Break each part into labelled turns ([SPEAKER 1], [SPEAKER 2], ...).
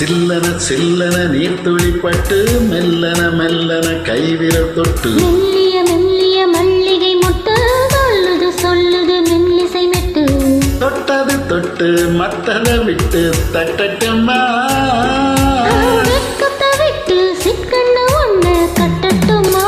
[SPEAKER 1] சில்லன சில்லன நீர்த்துளிப்பட்டு மெல்லன மெல்லன கைவிரல் தொட்டு
[SPEAKER 2] மெல்லிய மெல்லிய மல்லிகை மொட்டு சொல்லுது சொல்லுது மெல்லிசை மெட்டு
[SPEAKER 1] தொட்டது தொட்டு மத்தத விட்டு தட்டட்டுமா
[SPEAKER 2] வெக்கத்தை விட்டு சிக்கண்ணு ஒண்ணு கட்டட்டுமா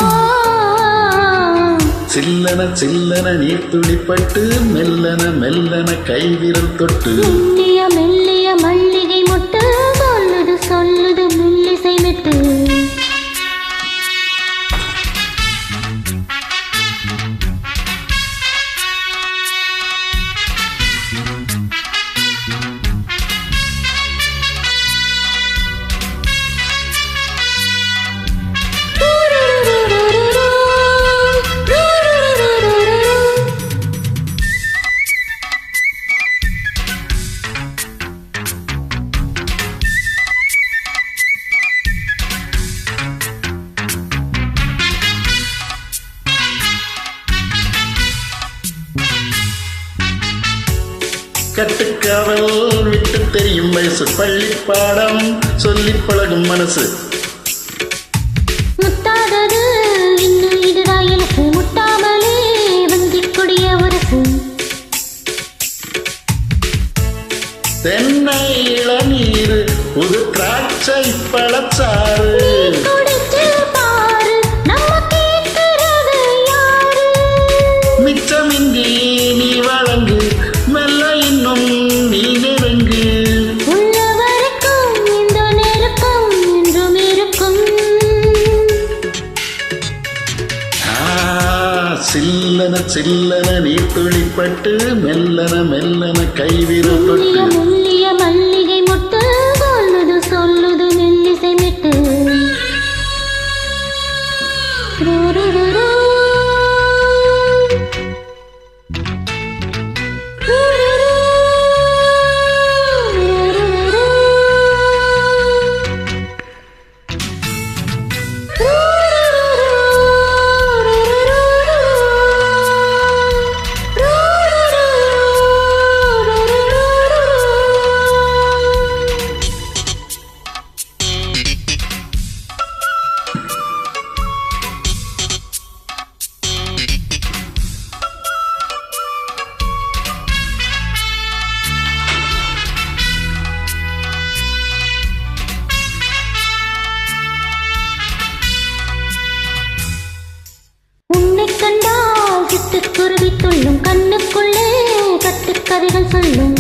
[SPEAKER 1] சில்லன சில்லன நீர்த்துளிப்பட்டு மெல்லன மெல்லன கைவிரல் தொட்டு
[SPEAKER 2] மெல்லிய மெல்லிய மல்லிகை மொட்டு சொல்லுது சொல்லுது மெல்லிசை மெட்டு
[SPEAKER 1] கட்டுக்காவல் விட்டு தெரியும் வயசு பள்ளி பாடம் சொல்லி பழகும் மனசு
[SPEAKER 2] முத்தாதது இன்னும் இதுதான் எனக்கு முட்டாமலே வந்திக் கொடிய அரசு
[SPEAKER 1] தென்னை இளநீர் புது திராட்சை பழச்சாறு
[SPEAKER 2] குடிச்சு பாரு நம்ம கேட்கிறது யாரு
[SPEAKER 1] மிச்சமின்றி நீ வழங்கு மெல்ல இன்னும் நீ நெருங்கு
[SPEAKER 2] உள்ள வரைக்கும் இந்த நெருக்கம் என்றும் இருக்கும்
[SPEAKER 1] சில்லன சில்லன நீர் துளிப்பட்டு மெல்லன மெல்லன கைவிரல் தொட்டு
[SPEAKER 2] மெல்லிய மெல்லிய மல்லிகை மொட்டு சொல்லுது சொல்லுது மெல்லிசை மெட்டு கண்டால் சிட்டுக்குருவி துள்ளும் கண்ணுக்குள்ளே கட்டுக்கதைகள் சொல்லும்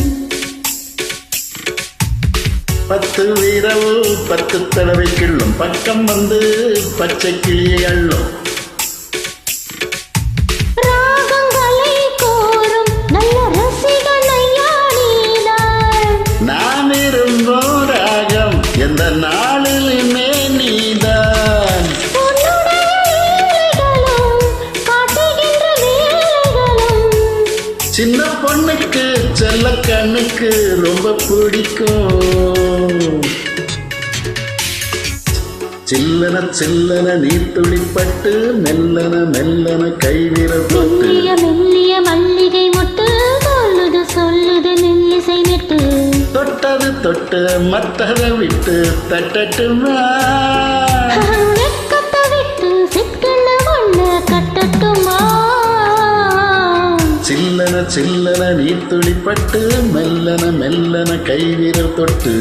[SPEAKER 1] 10 வீரவு 10 தடவை கிள்ளும் பக்கம் வந்து பச்சை கிளியை அள்ளும்
[SPEAKER 2] ராகங்களை கோரும் நல்ல ரசிகனையா நீதான்
[SPEAKER 1] நான் விரும்பும் ராகம் எந்த நாளிலுமே நீதான் சின்ன பொண்ணுக்கு செல்ல கண்ணுக்கு ரொம்ப பிடிக்கும் சில்லன சில்லன நீர் துளிப்பட்டு மெல்லன மெல்லன கைவிரல் தொட்டு
[SPEAKER 2] மெல்லிய மெல்லிய மல்லிகை மொட்டு சொல்லுது சொல்லுது மெல்லிசை மெட்டு
[SPEAKER 1] தொட்டது தொட்டு மத்தத விட்டு தட்டட்டுமா
[SPEAKER 2] வெக்கத்தை விட்டு சிக்கண்ணு ஒண்ணு கட்டட்டுமா
[SPEAKER 1] சில்லன சில்லன நீர் துளிப்பட்டு மெல்லன மெல்லன கைவிரல் தொட்டு